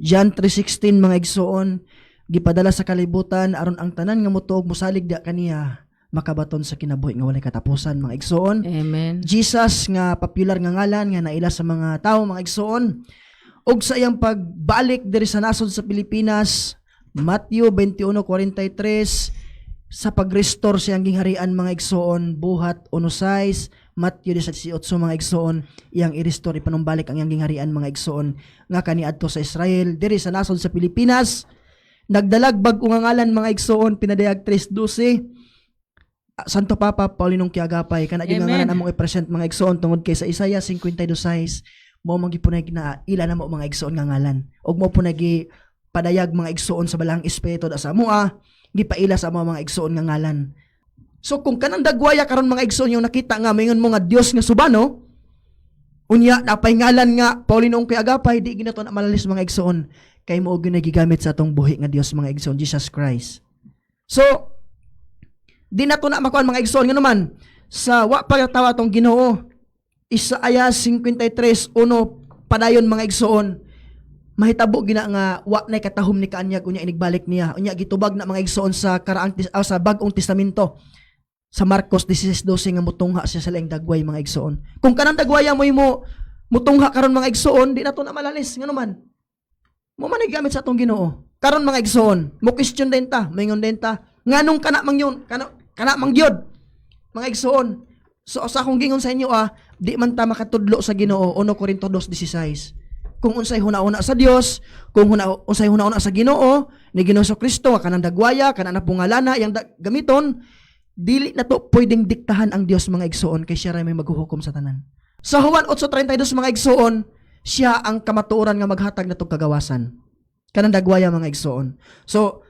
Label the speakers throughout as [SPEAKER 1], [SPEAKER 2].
[SPEAKER 1] John 3:16 mga igsoon, gipadala sa kalibutan aron ang tanan nga motuog mosalig da kaniya makabaton sa kinabuhi nga walay katapusan mga igsoon.
[SPEAKER 2] Amen.
[SPEAKER 1] Jesus nga popular nga ngalan nga naila sa mga tawo mga igsoon. Og sa iyang pagbalik diri sa nasod sa Pilipinas, Matthew 21:43, sa pag-restore siyang gingharian mga igsoon, buhat 1:6, Matthew 18 mga igsoon, iyang i-restore ipanumbalik ang iyang gingharian mga igsoon nga kaniadto sa Israel diri sa nasod sa Pilipinas. Nagdalag bag-o nga ngalan mga igsoon, pinadayag 3:12. Santo Papa Paulinong Kiagapay kana gyud nga
[SPEAKER 2] Amen.
[SPEAKER 1] ngalan among i-present mga igsoon tungod kay sa Isaiah 52:6 mao man gipunay na ila na mo mga igsoon nga ngalan ug mao punay gi padayag mga igsoon sa balahang espiritu da sa amoa gipaila sa mga igsoon nga ngalan. So kung kanang dagwaya karon mga igsoon yung nakita nga mayngon mo nga Dios nga subano, unya napay ngalan nga Paulinong Kiagapay, di ginato na malalis mga igsoon kay mao gyud gigamit sa atong buhi nga Dios mga igsoon, Jesus Christ. So di na to na makuan mga igsoon nga naman sa wa pa tawa tong Ginoo, Isaiah 53:1 padayon mga igsoon, mahitabo gina nga wa nay katahom ni kaanyag unya inigbalik niya, unya gitubag na mga igsoon sa karaang sa bag-ong testamento sa Marcos 16:12 nga mutungha siya sa laing dagway mga igsoon. Kung kanang dagwaya mo mutungha karon mga igsoon, di na to na malalis nga naman mo man gamit sa atong Ginoo karon mga igsoon. Mo question din ta, mayngon din ta nganong kana mang yun kana mang gyud mga igsoon. So sa akong gingon sa inyo di man ta makatudlo sa Ginoo 1 Corinto 2:16. Kung unsay huna-una sa Dios, kung unsay huna-una sa Ginoo, ni Ginoo sa Kristo nga kanang dagwaya, kanang napungalana yang gamiton, dili na to pwedeng diktahan ang Dios mga igsoon kay siya ray may maghuhukom sa tanan. Sa Juan 8:32 mga igsoon, siya ang kamatuoran nga maghatag natong kagawasan. Kanang dagwaya mga igsoon. So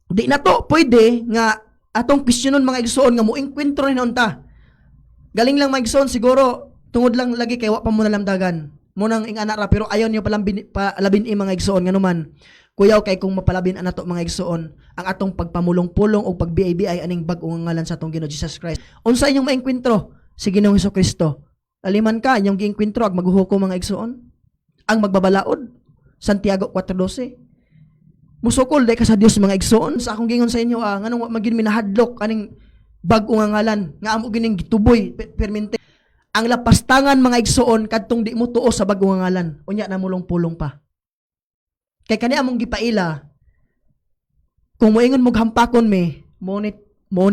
[SPEAKER 1] di na to pwede nga atong questionon mga igsoon nga moengkwentro ni unta. Galing lang mga igsoon siguro tungod lang lagi kay wa pa mo nalamdagan. Mo nang ingana ra pero ayon niyo palabin mga igsoon nga naman. Kuyaw kay kung mapalabin anato mga igsoon ang atong pagpamulong-pulong o pag-BIBI aning bag-o nga ngalan sa atong Ginoo Jesus Christ. Unsa inyong maengkwentro si Ginoong Hesukristo? Aliman ka inyong giengkwentro ag maghuhukom mga igsoon. Ang magbabalaod Santiago 4:12. Musukol day ka sa Dios mga igsoon. Sa akong gingon sa inyo nganong wa magin minahadlok kaning bag-o nga ngalan nga amo gining gituboy permente. Ang lapastangan mga igsoon kadtong di mo tuo sa bag-o nga ngalan. Unya na mulong-pulong pa. Kay kani among gipaila, kung moingon mo hampakon mo ni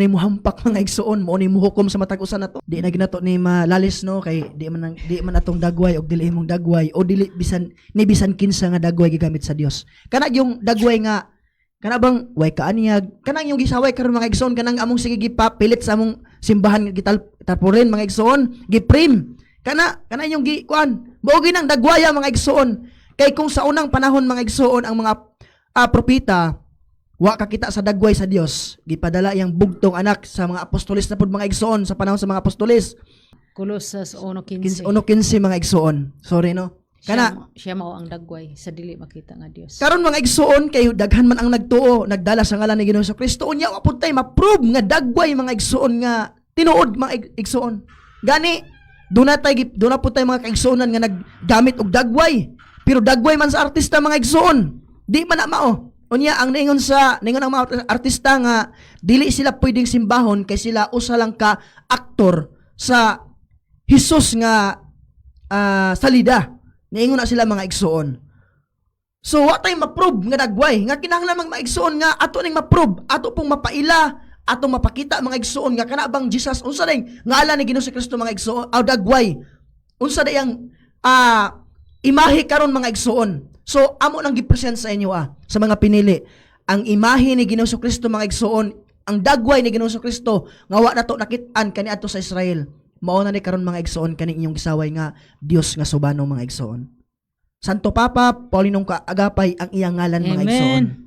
[SPEAKER 1] mo hampak mga igsoon, mo ni mo hukom sa matag usa nato. Di na ginato ni malalis no kay di man atong dagway og dili imong dagway o dili bisan kinsa nga dagway gigamit sa Dios. Kana yung dagway nga kana bang way kaanyag, kanang yung gisaway karon mga igsoon, kanang among sige gipapilit sa among simbahan nga gitalpurin mga igsoon, giprim. Kana yung gikuan, mao ginang dagwaya mga igsoon. Kay kung sa unang panahon mga igsoon ang mga propeta wa kakita sa dagway sa Dios, gipadala yang bugtong anak sa mga apostoles na pud mga igsoon sa panahon sa mga apostoles.
[SPEAKER 2] Colossus 1:15.
[SPEAKER 1] 1:15 mga igsoon. Sorry no. Kana
[SPEAKER 2] siya mao ang dagway sa dili makita nga Dios.
[SPEAKER 1] karon mga igsoon kay daghan man ang nagtuo, nagdala sa ngalan ni Ginoo Kristo, unya wa pud tay ma-prove nga dagway mga igsoon nga tinuod mga igsoon. Gani duna pud tay mga kaigsoonan nga naggamit og dagway. Pero dagway man sa artista mga igsoon. Di man na mao. Unya ang ningon ang mga artista nga dili sila pwedeng simbahon kay sila usa lang ka aktor sa Hesus nga salida. Ningon na sila mga igsoon. So wa tay ma-prove nga dagway, nga kinahanglan mga igsoon nga ato ning ma-prove, ato pong mapaila, ato mapakita mga igsoon nga kana bang Jesus unsa day ngalan ni Ginoo si Kristo mga igsoon, aw dagway. Unsa day ang imahe karon mga igsoon. So amo nang gipresent sa inyo sa mga pinili ang imahe ni Ginoo Kristo mga igsoon, ang dagway ni Ginoo Kristo nga wa nato nakit-an kaniadto sa Israel. Mao na ni karon mga igsoon kani inyong gisaway nga Dios nga subano mga igsoon. Santo Papa Paulinong Kiagapay ang iyang ngalan mga igsoon.
[SPEAKER 2] Amen.